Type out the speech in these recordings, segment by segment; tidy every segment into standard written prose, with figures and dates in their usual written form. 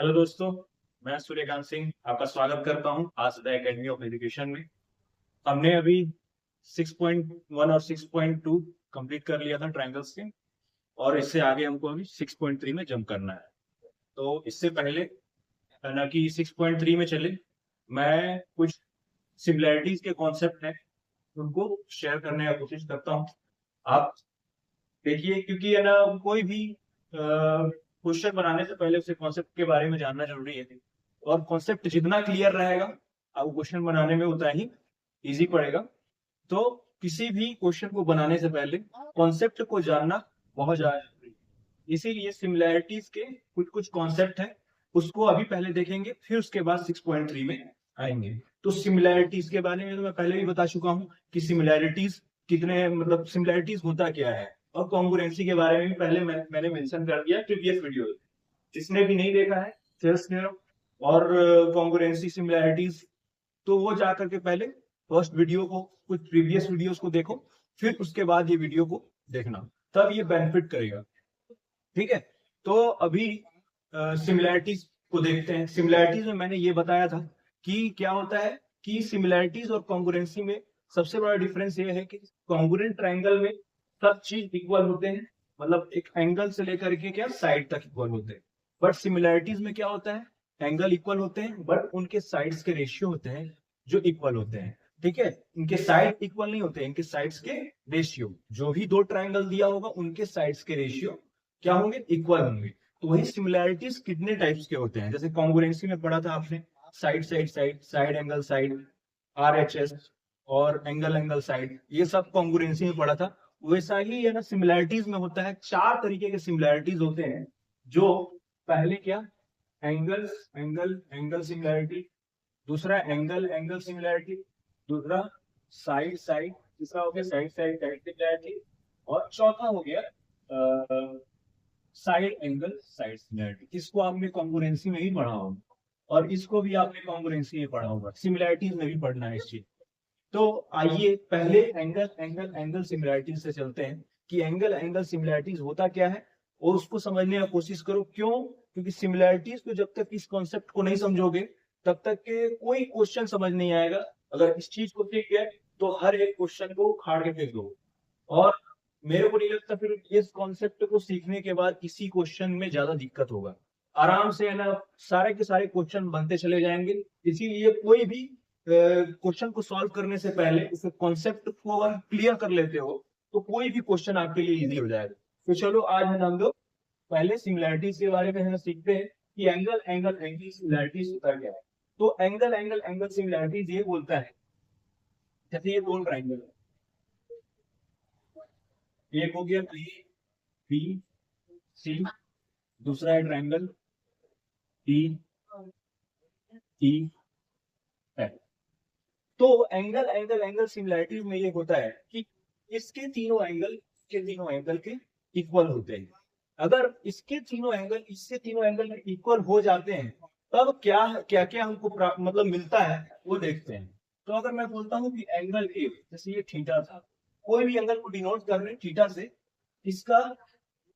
Hello दोस्तों, मैं सूर्यकांत सिंह आपका स्वागत करता हूं आज द एकेडमी ऑफ एजुकेशन में। हमने अभी 6.1 और 6.2 कंप्लीट कर लिया था ट्रायंगल्स के, और इससे आगे हमको अभी 6.3 में जंप करना है। तो इससे पहले ना कि 6.3 में चले, मैं कुछ सिमिलैरिटीज के कॉन्सेप्ट हैं उनको शेयर करने की कोशिश करता हूं। आप देखिए, क्योंकि है ना, कोई भी क्वेश्चन बनाने से पहले उसे कॉन्सेप्ट के बारे में जानना जरूरी है। और कॉन्सेप्ट जितना क्लियर रहेगा, आपको क्वेश्चन बनाने में उतना ही इजी पड़ेगा। तो किसी भी क्वेश्चन को बनाने से पहले कॉन्सेप्ट को जानना बहुत ज्यादा जरूरी है। इसीलिए सिमिलैरिटीज के कुछ कुछ कॉन्सेप्ट है, उसको अभी पहले देखेंगे, फिर उसके बाद 6.3 में आएंगे। तो सिमिलैरिटीज के बारे में तो मैं पहले भी बता चुका हूँ कि सिमिलैरिटीज कितने, मतलब सिमिलैरिटीज होता क्या है। और कॉन्ग्रुएंसी के बारे में भी पहले मैंने मेंशन कर दिया प्रीवियस वीडियो। जिसने भी नहीं देखा है थेल्स थ्योरम और कॉन्ग्रुएंसी सिमिलैरिटीज, तो वो जाकर के पहले फर्स्ट वीडियो को, कुछ प्रीवियस वीडियोस को देखो, फिर उसके बाद ये वीडियो को देखना, तब ये बेनिफिट करेगा। ठीक है। तो अभी सिमिलैरिटीज को देखते हैं। सिमिलैरिटीज में मैंने ये बताया था कि क्या होता है कि सिमिलैरिटीज और कॉन्ग्रुएंसी में सबसे बड़ा डिफरेंस ये है कि कॉन्ग्रुएंट ट्रायंगल में सब चीज इक्वल होते हैं, मतलब एक एंगल से लेकर के क्या साइड तक इक्वल होते हैं। बट सिमिलैरिटीज में क्या होता है, एंगल इक्वल होते हैं बट उनके साइड्स के रेशियो होते हैं जो इक्वल होते हैं। ठीक है। इनके साइड इक्वल नहीं होते, इनके साइड्स के रेशियो, जो भी दो ट्रायंगल दिया होगा उनके साइड्स के रेशियो क्या होंगे, इक्वल होंगे। तो वही सिमिलैरिटीज कितने टाइप्स के होते हैं, जैसे कॉन्ग्रुएंसी में पढ़ा था आपने, side side side, side angle side, RHS, और एंगल एंगल साइड, ये सब कॉन्ग्रुएंसी में पढ़ा था। वैसा ही है ना, सिमिलैरिटीज में होता है। चार तरीके के सिमिलैरिटीज होते हैं। जो पहले क्या, एंगल एंगल एंगल सिमिलैरिटी, दूसरा एंगल एंगल सिमिलैरिटी, दूसरा साइड साइड, तीसरा हो गया साइड साइड साइड सिमिलैरिटी, और चौथा हो गया साइड एंगल साइड सिमिलैरिटी। इसको आपने कॉन्ग्रुएंसी में ही पढ़ा होगा, और इसको भी आपने कॉन्ग्रुएंसी में पढ़ा होगा, सिमिलैरिटीज में भी पढ़ना है इस चीज। तो आइए पहले एंगल एंगल एंगल सिमिलैरिटीज से चलते हैं कि एंगल एंगल सिमिलैरिटीज होता क्या है, और उसको समझने की कोशिश करो। क्यों? क्योंकि सिमिलैरिटीज को जब तक इस कॉन्सेप्ट को नहीं समझोगे, तब तक के कोई क्वेश्चन समझ नहीं आएगा। अगर इस चीज को सीख गए तो हर एक क्वेश्चन को उखाड़ के फेंक दो। और मेरे को नहीं लगता फिर इस कॉन्सेप्ट को सीखने के बाद किसी क्वेश्चन में ज्यादा दिक्कत होगा। आराम से है ना, सारे के सारे क्वेश्चन बनते चले जाएंगे। इसीलिए कोई भी क्वेश्चन को सॉल्व करने से पहले उस कॉन्सेप्ट को अगर क्लियर कर लेते हो, तो कोई भी क्वेश्चन आपके लिए इजी हो जाएगा। तो चलो आज हम लोग पहले सिमिलैरिटीज के बारे में है ना सीखते हैं कि एंगल एंगल एंगल सिमिलैरिटीज होता क्या है। तो एंगल एंगल एंगल सिमिलैरिटीज ये बोलता है, जैसे ये दो ट्राइंगल, एक हो गया PBC, दूसरा है ट्राइंगल TEF। तो एंगल एंगल एंगल सिमिलैरिटीज में ये होता है कि इसके तीनों एंगल के इक्वल होते हैं। अगर इसके तीनों एंगल इससे तीनों एंगल में इक्वल हो जाते हैं, तब क्या क्या क्या हमको मतलब मिलता है, वो देखते हैं। तो अगर मैं बोलता हूँ कि एंगल ए, जैसे ये थीटा था, कोई भी एंगल को डिनोट कर रहे हैं थीटा से, इसका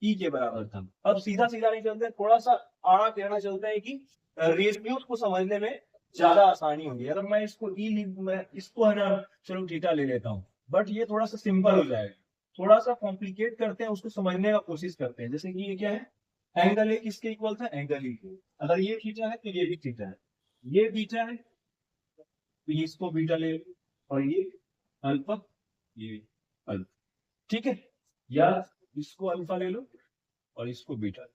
ई के बराबर था। अब सीधा सीधा नहीं चलते, थोड़ा सा आड़ा टेढ़ा चलता है कि रेशियोज को समझने में ज्यादा आसानी होगी। अगर मैं इसको मैं इसको है ना, चलो थीटा ले लेता हूँ, बट ये थोड़ा सा सिंपल हो जाएगा। थोड़ा सा कॉम्प्लिकेट करते हैं, उसको समझने का कोशिश करते हैं। जैसे कि ये क्या है, एंगल ए किसके इक्वल था, एंगल ई। अगर ये थीटा है तो ये भी थीटा है, ये बीटा है तो ये इसको बीटा ले लो, और ये अल्फा, ये अल्फा। ठीक है। या इसको अल्फा ले लो और इसको बीटा।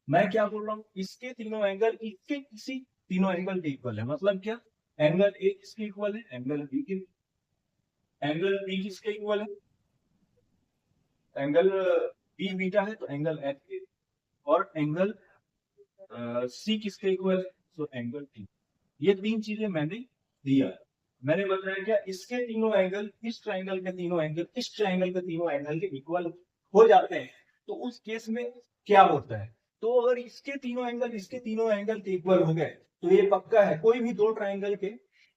मैं क्या बोल रहा हूँ, इसके तीनों एंगल इसके किसी तीनों एंगल के इक्वल है। मतलब क्या, एंगल ए किसके इक्वल है, एंगल बी के, एंगल बी किसके इक्वल है, एंगल बी बीटा है तो एंगल एफ के, और एंगल सी किसके इक्वल है, तो एंगल टी। ये तीन चीजें मैंने दिया। मैंने बताया क्या, इसके तीनों एंगल इस ट्राइंगल के तीनों एंगल इस ट्राइंगल के तीनों एंगल के इक्वल हो जाते हैं। तो उस केस में क्या होता है, तो अगर इसके तीनों एंगल इसके तीनों एंगल के इक्वल हो गए, तो ये पक्का है। कोई भी दो ट्राइंगल के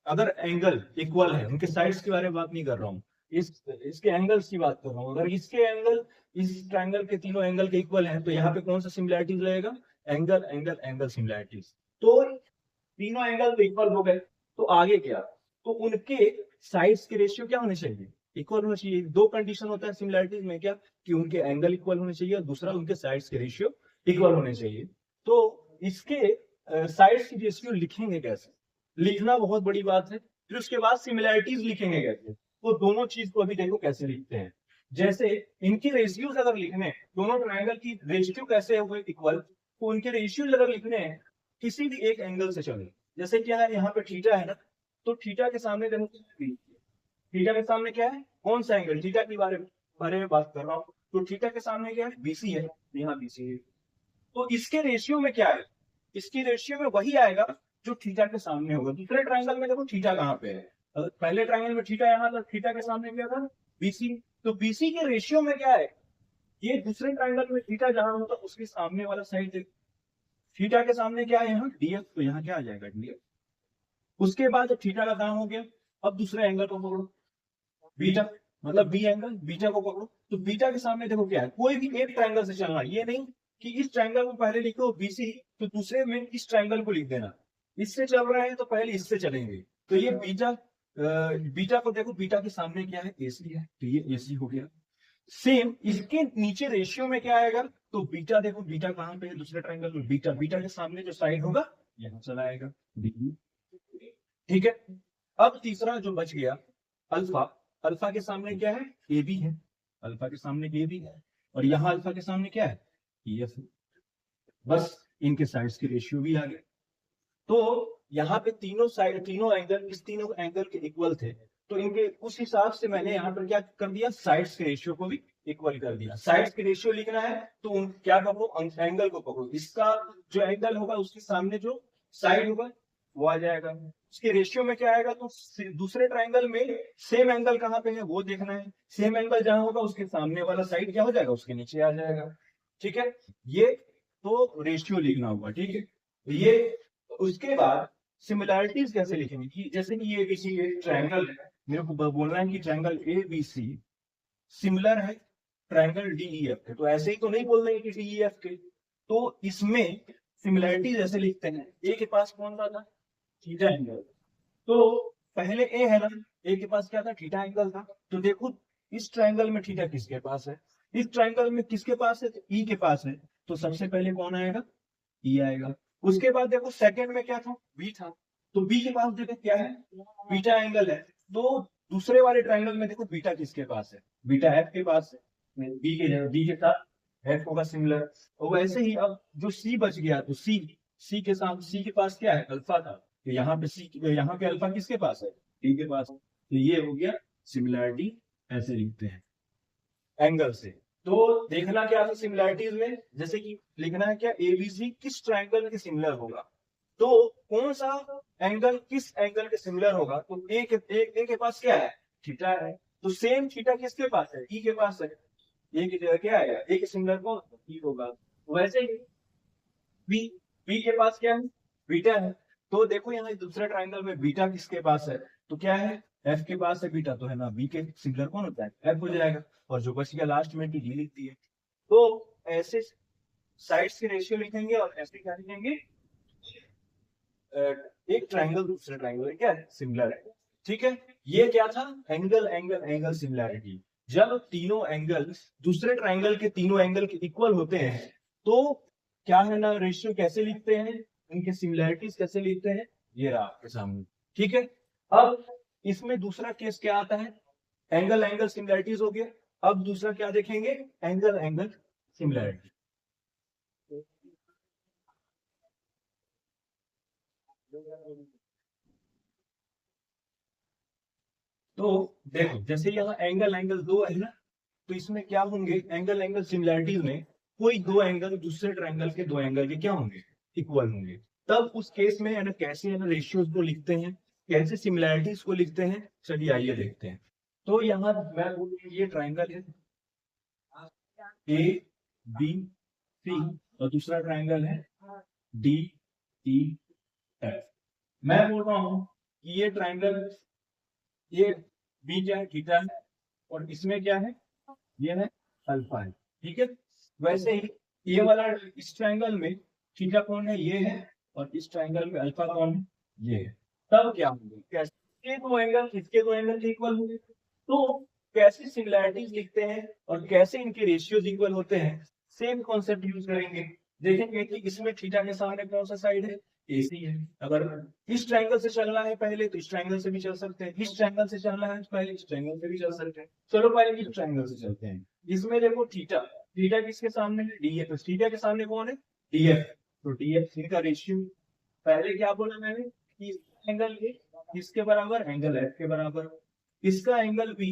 अगर एंगल इक्वल है, उनके साइड्स के बारे में बात नहीं कर रहा हूँ, इसके एंगल्स की बात कर रहा हूँ, अगर इसके एंगल इस ट्रायंगल के तीनों एंगल के इक्वल हैं तो यहाँ पे कौन सा सिमिलैरिटीज लगेगा, एंगल एंगल एंगल सिमिलैरिटीज। तो तीनों एंगल तो इक्वल हो गए, तो आगे क्या, तो उनके साइड्स के रेशियो क्या होने चाहिए, इक्वल होना चाहिए। दो कंडीशन होता है सिमिलैरिटीज में, क्या कि उनके एंगल इक्वल होने चाहिए और दूसरा उनके साइड्स के रेशियो इक्वल होने चाहिए। तो इसके साइड्स की रेशियो लिखेंगे कैसे, लिखना बहुत बड़ी बात है। फिर उसके बाद सिमिलैरिटीज लिखेंगे कैसे, वो दोनों चीज को अभी देखो कैसे लिखते हैं। जैसे इनकी रेशियोज अगर लिखने हैं, दोनों ट्रायंगल की रेशियो कैसे हुए इक्वल, तो उनके रेशियोज अगर लिखने हैं किसी भी एक एंगल से चले। जैसे क्या है, यहाँ पे थीटा है ना, तो थीटा के सामने देखो, थीटा के सामने क्या है, कौन सा एंगल, थीटा के बारे में बात कर रहा हूँ, तो थीटा के सामने क्या है, बीसी है, यहाँ बीसी है। तो इसके रेशियो में क्या है, इसकी रेशियो में वही आएगा जो थीटा के सामने होगा। दूसरे ट्रायंगल में देखो थीटा कहाँ पे है, पहले ट्रायंगल में थीटा यहाँ था, थीटा के सामने क्या था, बीसी। तो बीसी के रेशियो में क्या है, ये दूसरे ट्रायंगल में थीटा जहां होता उसके सामने वाला साइड, थीटा के सामने क्या है यहाँ डीएफ, तो यहाँ क्या आ जाएगा डीएफ। उसके बाद थीटा का काम हो गया, अब दूसरे एंगल को पकड़ो, बीटा, मतलब बी एंगल, बीटा को पकड़ो। तो बीटा के सामने देखो क्या है, कोई भी एक ट्रायंगल से चलना, ये नहीं कि इस ट्रायंगल को पहले लिखो बीसी, तो दूसरे में इस ट्रायंगल को लिख देना, इससे चल रहे हैं तो पहले इससे चलेंगे। तो ये बीटा, बीटा को देखो, बीटा के सामने क्या है, एसी है, तो ये एसी हो गया। सेम इसके नीचे रेशियो में क्या आएगा, तो बीटा देखो, बीटा कहाँ पे है, दूसरे ट्रायंगल में, बीटा, बीटा के सामने जो साइड होगा यहाँ चला आएगा, ठीक है। अब तीसरा जो बच गया अल्फा, अल्फा के सामने क्या है, ए बी है, अल्फा के सामने ए बी है, और यहाँ अल्फा के सामने क्या है, EF है। बस इनके साइड्स के रेशियो भी आ गए। तो यहाँ पे तीनों साइड, तीनों एंगल, इस तीनों एंगल के इक्वल थे, तो इनके उस हिसाब से मैंने यहाँ पर क्या कर दिया, साइड्स के रेशियो को भी इक्वल कर दिया। साइड्स के रेशियो लिखना है तो क्या पकड़ो, एंगल को पकड़ो, इसका जो एंगल होगा उसके सामने जो साइड होगा वो आ जाएगा। उसके रेशियो में क्या आएगा, तो दूसरे ट्रायंगल में सेम एंगल कहाँ पे है वो देखना है, सेम एंगल जहां होगा उसके सामने वाला साइड क्या हो जाएगा, उसके नीचे आ जाएगा, ठीक है। ये तो रेशियो लिखना होगा, ठीक है। ये उसके बाद सिमिलैरिटीज कैसे लिखेंगे, कि जैसे कि ये किसी एक ट्रायंगल है, मेरे को बोलना है कि triangle A B C similar है ट्रायंगल डी ई एफ के, तो ऐसे ही तो नहीं बोल रहे कि डी ई एफ के, तो इसमें सिमिलैरिटीज ऐसे लिखते हैं। ए के पास कौन सा था, थीटा एंगल, तो पहले ए है ना, ए के पास क्या था, थीटा एंगल था। तो देखो इस ट्रायंगल में थीटा किसके पास है, इस ट्रायंगल में किसके पास है, ई के पास है, तो सबसे पहले कौन आएगा, ई आएगा। उसके बाद देखो सेकंड में क्या था, बी था, तो बी के पास देखो क्या है, बीटा एंगल है। तो दूसरे वाले ट्रायंगल में देखो बीटा किसके पास है, बीटा एफ के पास है, बी के साथ एफ होगा सिमिलर। और वैसे ही अब जो सी बच गया, तो सी के साथ, सी के पास क्या है, अल्फा था, तो यहाँ पे सी, यहाँ पे अल्फा किसके पास है, डी के पास। तो ये हो गया सिमिलैरिटी, ऐसे लिखते हैं एंगल से। तो देखना क्या है सिमिलैरिटीज में, जैसे कि लिखना है क्या, एबीसी किस ट्रायंगल के सिमिलर होगा, तो कौन सा एंगल किस एंगल के सिमिलर होगा, तो ए के पास क्या है, थीटा है, तो सेम थीटा किसके पास है, ई के पास है, ए की जगह क्या आएगा, ए के सिमिलर कौन, ई होगा। वैसे ही बी, बी के पास क्या है, बीटा है, तो देखो यहाँ दूसरे ट्रायंगल में बीटा किसके पास है, तो क्या है, एफ के पास है बीटा, तो है ना बी के सिमिलर कौन होता है, एफ हो जाएगा, और जो बच गया लास्ट में डी लिख दिए। तो ऐसे साइड्स के रेशियो लिखेंगे, और ऐसे क्या लिखेंगे, एक ट्रायंगल दूसरे ट्रायंगल क्या है, सिमिलर है, ठीक है। ये क्या था, एंगल एंगल एंगल सिमिलैरिटी। जब तीनों एंगल दूसरे ट्रायंगल के तीनों एंगल के इक्वल होते हैं तो क्या है ना, रेशियो कैसे लिखते हैं, इनके सिमिलैरिटीज कैसे लिखते हैं, ये रहा आपके सामने, ठीक है। अब इसमें दूसरा केस क्या आता है, एंगल एंगल सिमिलैरिटीज हो गया। अब दूसरा क्या देखेंगे, एंगल एंगल सिमिलैरिटी। तो देखो जैसे यहाँ एंगल एंगल दो है ना, तो इसमें क्या होंगे, एंगल एंगल सिमिलैरिटीज में कोई दो एंगल दूसरे ट्रायंगल के दो एंगल के क्या होंगे, इक्वल होंगे। तब उस केस में है ना, कैसे है ना रेशियोज को लिखते हैं, कैसे सिमिलैरिटीज को लिखते हैं, चलिए आइए देखते हैं। तो यहाँ मैं बोलूँ ये ट्रायंगल है ए बी सी, और दूसरा ट्रायंगल है डी ई एफ। मैं बोल रहा हूँ कि ये ट्रायंगल, ये बी क्या है, थीटा है, और इसमें क्या है, ये है अल्फा है, ठीक है। वैसे ही ये वाला इस ट्रायंगल में थीटा कौन है, ये है, और इस ट्रायंगल में अल्फा कौन है, ये है। तब क्या होंगे, कैसे दो एंगल, इसके दो एंगल इक्वल होंगे, तो कैसे सिमिलैरिटीज लिखते हैं और कैसे इनके रेशियोज इक्वल होते हैं, सेम कॉन्सेप्ट यूज करेंगे। देखेंगे कि इसमें थीटा के सामने कौन सा साइड है, AC है। अगर इस ट्रायंगल से चलना है पहले तो इस ट्रायंगल से भी चल सकते हैं, इस ट्रायंगल से चलना है तो पहले इस ट्रायंगल से भी चल सकते हैं। चलो पहले इस ट्रायंगल से चलते हैं। इसमें देखो थीटा, थीटा किसके सामने है, DF। थीटा के सामने कौन है, DF। तो DF इनका रेशियो, पहले क्या बोला मैंने कि एंगल ए किसके बराबर, एंगल F के बराबर, इसका एंगल B,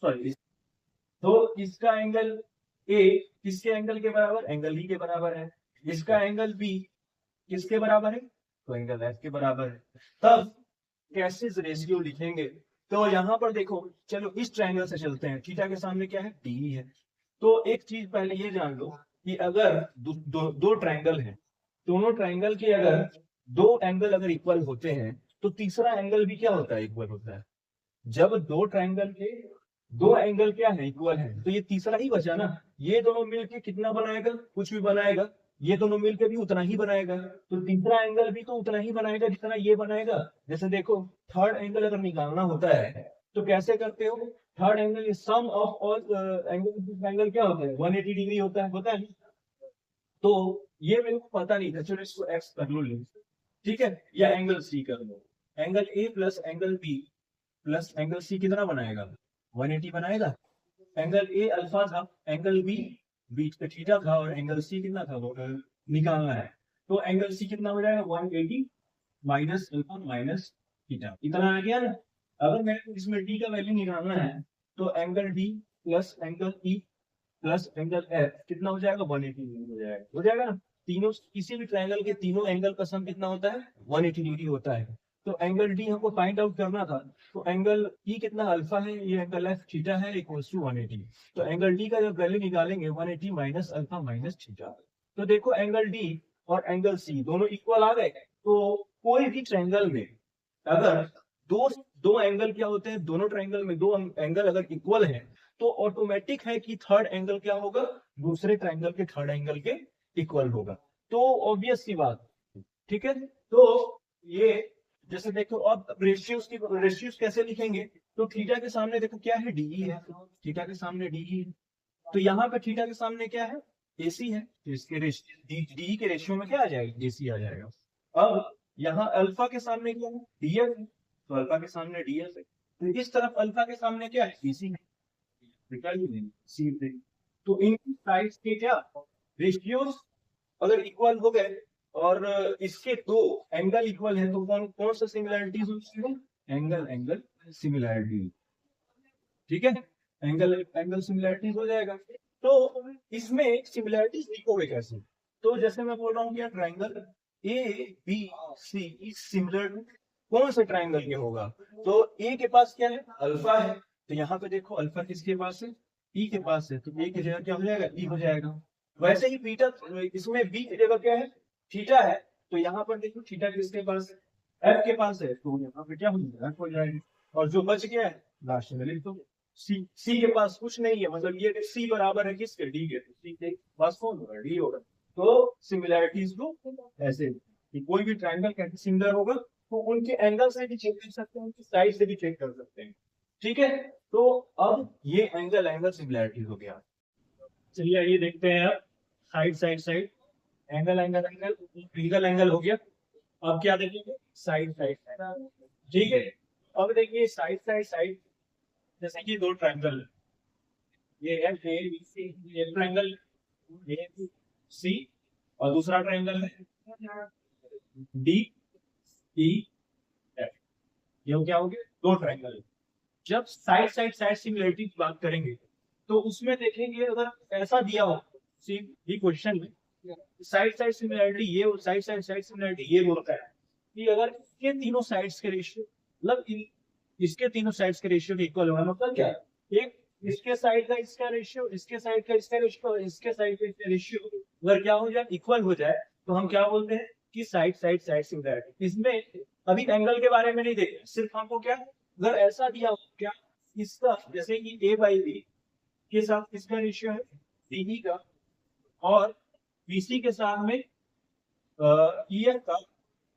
सॉरी, तो इसका एंगल A किसके एंगल के बराबर, एंगल E के बराबर है। इसका एंगल B किसके बराबर है, तो एंगल F के बराबर है। तब कैसे रेशियो लिखेंगे, तो यहाँ पर देखो, चलो इस ट्रायंगल से चलते हैं। थीटा के सामने क्या है, DE है। तो एक चीज पहले ये जान लो कि अगर दो ट्रायंगल हैं, दोनों ट्रायंगल के अगर दो एंगल अगर इक्वल होते हैं तो तीसरा एंगल भी क्या होता है, इक्वल होता है। जब दो ट्रायंगल के दो एंगल क्या है, इक्वल है, तो ये तीसरा ही बचा ना। ये दोनों मिलके कितना बनाएगा, कुछ भी बनाएगा, ये दोनों मिलके भी उतना ही बनाएगा। तो तीसरा एंगल भी तो उतना ही बनाएगा जितना ये बनाएगा। जैसे देखो, थर्ड एंगल अगर निकालना होता है तो कैसे करते हो, third angle sum of all angle क्या होता है, 180 डिग्री होता है। तो ये मेरे को पता नहीं था, चलो इसको एक्स कर लो, ठीक है, या एंगल सी कर लो। Angle A plus angle B plus angle C कितना बनाएगा, 180 बनाएगा। एंगल ए अल्फा था, एंगल बी बीच पे थीटा था, और एंगल सी कितना था, वो निकालना है। तो एंगल सी कितना हो जाएगा, 180 माइनस अल्फा माइनस थीटा, इतना आ गया ना। अगर मेरे को इसमें डी का वैल्यू निकालना है तो angle D plus angle E plus angle F कितना हो जाएगा, 180 डिग्री हो जाएगा ना। तीनों, किसी भी ट्रायंगल के तीनों एंगल का सम कितना होता है, 180 डिग्री होता है। तो एंगल डी हमको फाइंड आउट करना था, तो एंगल ई कितना अल्फा है, ये एंगल एफ थीटा है, इक्वल्स टू 180। तो एंगल डी का जब वैल्यू निकालेंगे 180 माइनस अल्फा माइनस थीटा, तो देखो एंगल डी और एंगल सी दोनों इक्वल आ गए। तो कोई भी ट्रायंगल में अगर दो दो एंगल क्या होते हैं, दोनों ट्रायंगल में दो एंगल अगर इक्वल है तो ऑटोमेटिक है कि थर्ड एंगल क्या होगा, दूसरे ट्रायंगल के थर्ड एंगल के इक्वल होगा। तो ऑब्वियस सी बात, ठीक है। तो ये जैसे देखो, अब रेशियोज कैसे लिखेंगे, तो थीटा के सामने देखो क्या है, डीई है, थीटा के सामने डीई है। तो यहाँ पे थीटा के सामने क्या है, AC है, तो इसके डीई के रेशियो में क्या आ जाएगा, AC आ जाएगा। अब यहाँ अल्फा के सामने क्या है, DF है, तो अल्फा के सामने DF है। तो इस तरफ अल्फा के सामने क्या है, BC है, सी से। तो इनकी साइड्स के क्या रेशियोज अगर इक्वल हो गए और इसके दो एंगल इक्वल है तो कौन कौन सा सिमिलैरिटीज होती है, एंगल एंगल सिमिलैरिटी, ठीक है, एंगल एंगल सिमिलैरिटीज हो जाएगा। तो इसमें सिमिलैरिटीज लिखोगे कैसे, तो जैसे मैं बोल रहा हूँ कि ट्रायंगल ABC सिमिलर कौन से ट्रायंगल के होगा, तो ए के पास क्या है, अल्फा है, तो यहाँ पे देखो अल्फा किसके पास है, ई के पास है, तो ए की जगह क्या हो जाएगा, ई हो जाएगा। वैसे ही बीटा, इसमें बी की जगह क्या है, थीटा है, तो यहाँ पर देखो थीटा किसके पास है, एफ के पास है, तो यहाँ पे क्या हो जाएगा, एफ हो जाएगा। और जो बच गया है लास्ट में लिख दो, सी के पास कुछ नहीं है, मतलब ये सी बराबर है किसके, डी के, सी के पास कौन होगा, डी होगा। तो सिमिलैरिटीज को ऐसे कि कोई भी ट्रायंगल कैसे सिमिलर होगा, तो उनके एंगल से भी चेक कर सकते हैं, उनकी साइड से भी चेक कर सकते हैं, ठीक है। तो अब ये एंगल एंगल सिमिलैरिटीज हो गया। चलिए ये देखते हैं अब side side side, angle angle angle angle angle हो गया। अब क्या देखेंगे, साइड साइड साइड, ठीक है। अब देखिए साइड साइड साइड, जैसे कि दो ट्रायंगल, ये है ABC, एक ट्रायंगल ABC और दूसरा ट्रायंगल है DEF। ये क्या हो गया, दो ट्रायंगल। जब साइड साइड साइड सिमिलरिटी की बात करेंगे तो उसमें देखेंगे, अगर ऐसा दिया हो सी क्वेश्चन में, साइड साइड सिमिलरिटी ये और साइड साइड साइड सिमिलरिटी ये बोलता है कि अगर इसके तीनों साइड्स के रेशियो, मतलब इसके तीनों साइड्स के रेशियो इक्वल होगा, मतलब क्या, एक इसके साइड का इसका रेशियो, इसके साइड का इसका रेशियो और इसके साइड का इसका रेशियो अगर क्या हो जाए, इक्वल हो जाए, तो हम क्या बोलते हैं कि साइड साइड साइड सिमिलरिटी। इसमें अभी एंगल के बारे में नहीं देखें, सिर्फ हमको क्या, अगर ऐसा दिया हो क्या, इसका जैसे कि ए बाई बी के साथ किसका रेशियो है, डी का, और बीसी के साथ में ईएफ का,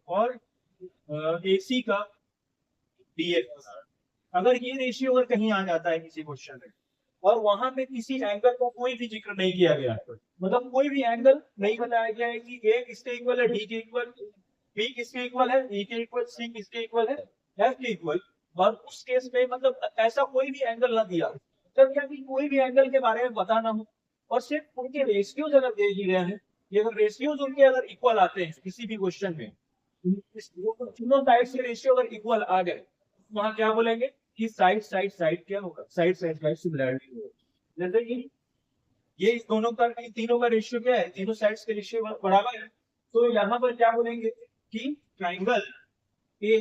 और एसी का डीएफ का। अगर ये रेशियो अगर कहीं आ जाता है किसी क्वेश्चन में और वहां पे किसी एंगल का कोई भी जिक्र नहीं किया गया है, मतलब कोई भी एंगल नहीं बताया गया है कि ए किसके इक्वल है, डी के इक्वल, बी किसके इक्वल है, ई के इक्वल, सी किसके इक्वल है, एफ के इक्वल, और उस केस में मतलब ऐसा कोई भी एंगल ना दिया, तब क्या कि कोई भी एंगल के बारे में पता ना हो और सिर्फ उनके रेशियोज अगर दे दिए गए हैं, ये अगर रेशियोज उनके अगर इक्वल आते हैं किसी भी क्वेश्चन में, तीनों साइड से रेशियो अगर इक्वल आ गए, वहां क्या बोलेंगे कि साइड साइड साइड क्या होगा, साइड साइड साइड सिमिलरिटी होगा। जैसे कि ये इस दोनों का, इन तीनों का रेशियो क्या है, तीनों साइड्स के रेशियो बराबर है, तो यहाँ पर क्या बोलेंगे कि ट्राइंगल ए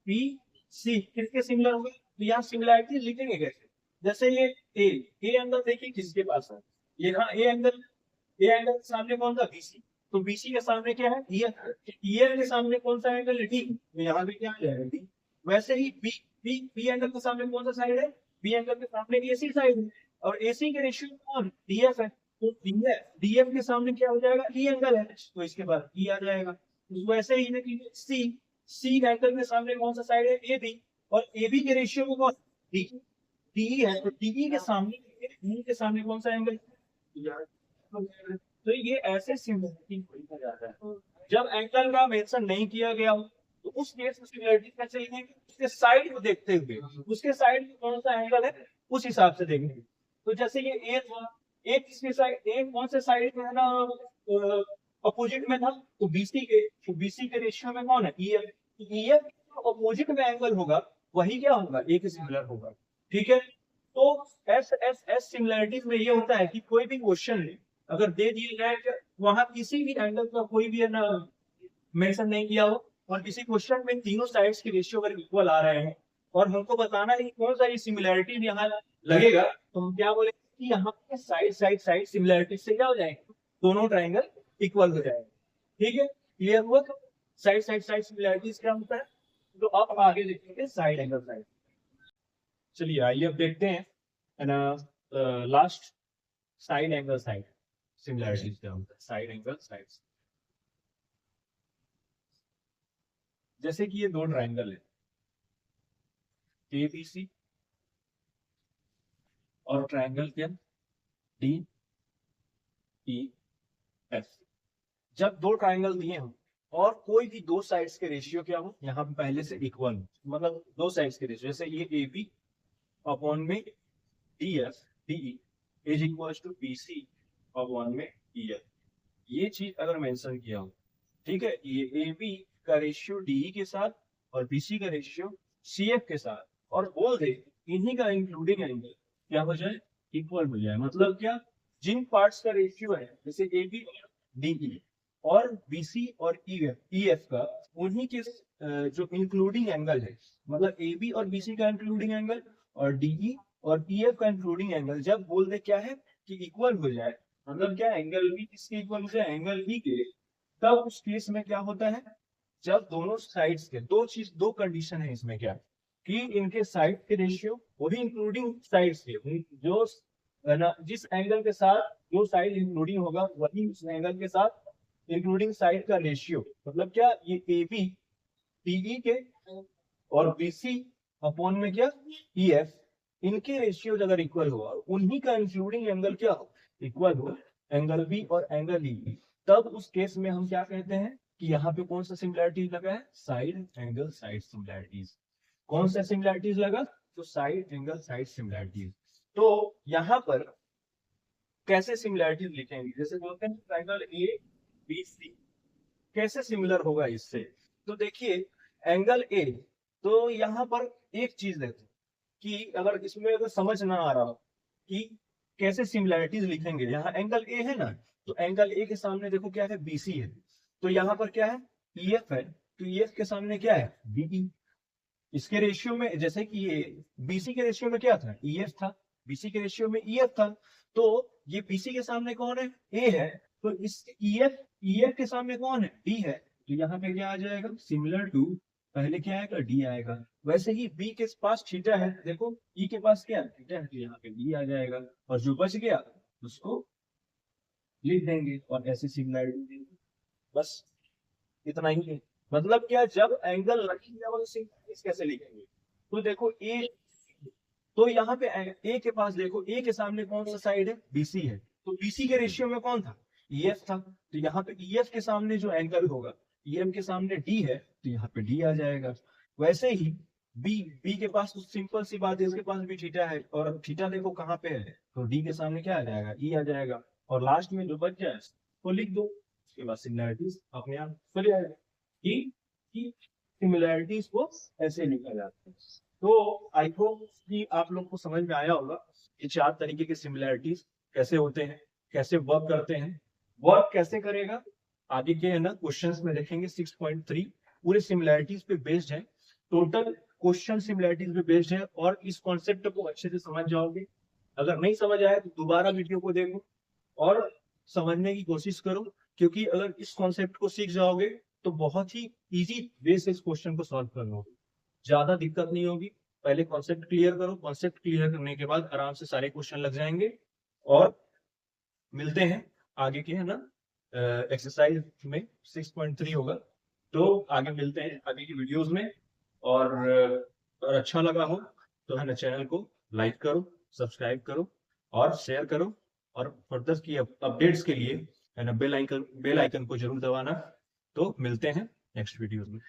बी सी किसके सिमिलर होगा, तो यहाँ सिमिलरिटी लिखेंगे कैसे, जैसे ये ए एंगल देखिए किसके पास है, यहाँ ए एंगल के सामने कौन सा, बीसी, तो बीसी के सामने क्या है, ईएफ के सामने कौन सा एंगल है, डी, तो यहाँ पे क्या आ जाएगा, डी। वैसे ही बी एंगल के सामने कौन सा साइड है, बी एंगल के सामने एसी साइड है, और एसी के रेशियो कौन, डीएफ है, तो डीएफ के सामने क्या हो जाएगा, ई एंगल है, तो इसके बाद ई आ जाएगा। वैसे ही है कि सी एंगल के सामने कौन सा साइड है, ए बी, और ए बी के रेशियो में कौन, डी, डी है, तो डी के सामने कौन सा एंगल, तो ये ऐसे सिमिलरिटी लिखा जाता है। जब एंगल का मेंशन नहीं किया गया हो तो उस केस में सिमिलरिटी कैसे लिखेंगे, उसके साइड को देखते हुए, उसके साइड में कौन सा एंगल है उस हिसाब से देखेंगे। तो जैसे ये ए था, ए किसके साइड, ए कौन से साइड में है ना, अपोजिट में था, तो बीसी के रेशियो में कौन है, ईएफ, ईएफ अपोजिट में एंगल होगा वही क्या होगा, ए के सिमिलर होगा, ठीक है। तो एस सिमिलरिटीज में ये होता है कि कोई भी क्वेश्चन अगर दे दिया जाए कि वहां किसी भी एंगल का कोई भी है ना मेंशन नहीं किया हो, और किसी क्वेश्चन में तीनों साइड्स के रेशियो अगर इक्वल आ रहे हैं और हमको बताना है कि कौन सा ये सिमिलरिटी यहाँ लगेगा, तो हम क्या बोलेंगे कि यहाँ पे साइड सिमिलरिटी से क्या हो जाएंगे, दोनों ट्राइंगल इक्वल हो जाएंगे, ठीक है, क्लियर हुआ। साइड सिमिलरिटीज क्या होता है, तो अब आगे देखेंगे साइड एंगल साइड। चलिए आइए अब देखते हैं ना last side angle side similarities क्या होता है, साइड एंगल साइड्स। जैसे कि ये दो ट्राइंगल है एबीसी और ट्राइंगल क्या, डी ई एफ। जब दो ट्राइंगल दिए हो और कोई भी दो साइड्स के रेशियो क्या हो, यहाँ पे पहले से इक्वल हो, मतलब दो साइड्स के रेशियो, जैसे ये ए बी अपॉन में D F D is equal to B C upon में ई एफ, ये चीज अगर मेंशन किया हो, ठीक है, ये ए बी का रेशियो डी के साथ और बी सी का रेशियो सी एफ के साथ, और बोल दे इन्हीं का इंक्लूडिंग एंगल क्या हो जाए, इक्वल हो जाए, मतलब क्या, जिन पार्ट्स का रेशियो है जैसे ए बी और डी और बीसी और ई एफ का, उन्हीं के जो इंक्लूडिंग एंगल है, मतलब ए बी और बीसी का इंक्लूडिंग एंगल और डीई और ई एफ का इंक्लूडिंग एंगल, जब बोल दे क्या है कि इक्वल हो जाए, मतलब क्या एंगल भी किसके इक्वल हो जाए, एंगल ई के, तब उस केस में क्या होता है, जब दोनों साइड्स के दो कंडीशन है इसमें, क्या कि इनके साइड के रेशियो वही इंक्लूडिंग साइड्स के, जो ना जिस एंगल के साथ जो साइड इंक्लूडिंग होगा वही उस एंगल के साथ इंक्लूडिंग साइड का रेशियो, मतलब क्या ये ए बी टीई के और बीसी अपॉन में क्या ई एफ, इनके रेशियो अगर इक्वल हुआ, उन्हीं का इंक्लूडिंग एंगल क्या हो, इक्वल हो, एंगल बी और एंगल ई, तब उस केस में हम क्या कहते हैं कि यहाँ पे कौन सा सिमिलरिटीज लगा है, साइड एंगल साइड सिमिलरिटीज। कौन सा सिमिलरिटीज लगा, तो साइड एंगल साइड सिमिलरिटीज। तो यहाँ पर कैसे सिमिलरिटीज लिखेंगे, जैसे बोलते हैं ट्रायंगल ए बी सी कैसे सिमिलर होगा इससे, तो देखिए एंगल ए, तो यहाँ पर एक चीज देखो कि अगर इसमें अगर समझ ना आ रहा हो कि कैसे सिमिलरिटीज लिखेंगे, यहाँ एंगल ए है ना, तो एंगल ए के सामने देखो क्या है, बीसी है, तो यहाँ पर क्या है, ईएफ है, तो ईएफ के सामने क्या है, बीई। इसके रेशियो में जैसे कि ये बीसी के रेशियो में क्या था, ईएफ था, बीसी के रेशियो में ईएफ था, तो ये बीसी के सामने कौन है, ए है, तो इस ईएफ के सामने कौन है, डी है, तो यहाँ पे क्या आ जाएगा, सिमिलर टू पहले क्या आएगा, डी आएगा। वैसे ही बी के पास थीटा है, देखो ई के पास क्या है, थीटा है, तो यहाँ पे डी आ जाएगा, और जो बच गया उसको लिख देंगे और ऐसे सिमिलरिटी देंगे। बस इतना ही है। मतलब क्या, जब एंगल नहीं दिया तो सिमिलरिटीज कैसे लिखेंगे? तो देखो ए, तो यहाँ पे ए के पास देखो, ए के सामने कौन सा साइड है, बीसी है, तो बीसी के रेशियो में कौन था, ईएफ था, तो यहाँ पे ईएफ के सामने जो एंगल होगा, ईएम के सामने डी है, तो यहाँ पे डी आ जाएगा। वैसे ही बी, बी के पास तो सिंपल सी बात है, उसके पास भी थीटा है, और अब थीटा देखो कहाँ पे है, तो डी के सामने क्या आ जाएगा, ई आ जाएगा, और लास्ट में जो बच जाए वो लिख दो, उसके बाद सिमिलरिटीज अपने आप चले जाएगा कि सिमिलरिटीज को ऐसे लिखा जाता है। तो आई होप कि आप लोग को समझ में आया होगा ये चार तरीके के सिमिलरिटीज कैसे होते हैं, कैसे वर्क करते हैं। वर्क कैसे करेगा आगे के है ना क्वेश्चंस में देखेंगे। 6.3 पूरे सिमिलरिटीज पे बेस्ड है, टोटल क्वेश्चन सिमिलरिटीज पे बेस्ड है, और इस कॉन्सेप्ट को अच्छे से समझ जाओगे। अगर नहीं समझ आया तो दोबारा वीडियो को देखो और समझने की कोशिश करो, क्योंकि अगर इस कॉन्सेप्ट को सीख जाओगे तो बहुत ही इजी वे से इस क्वेश्चन को सॉल्व कर लोगे, ज्यादा दिक्कत नहीं होगी। पहले कॉन्सेप्ट क्लियर करो, कॉन्सेप्ट क्लियर करने के बाद आराम से सारे क्वेश्चन लग जाएंगे। और मिलते हैं आगे के है ना एक्सरसाइज में, 6.3 होगा, तो आगे मिलते हैं आगे की वीडियोस में। और अगर अच्छा लगा हो तो है ना चैनल को लाइक करो, सब्सक्राइब करो और शेयर करो, और फर्दर की अपडेट्स के लिए है ना बेल आइकन को जरूर दबाना। तो मिलते हैं नेक्स्ट वीडियोस में।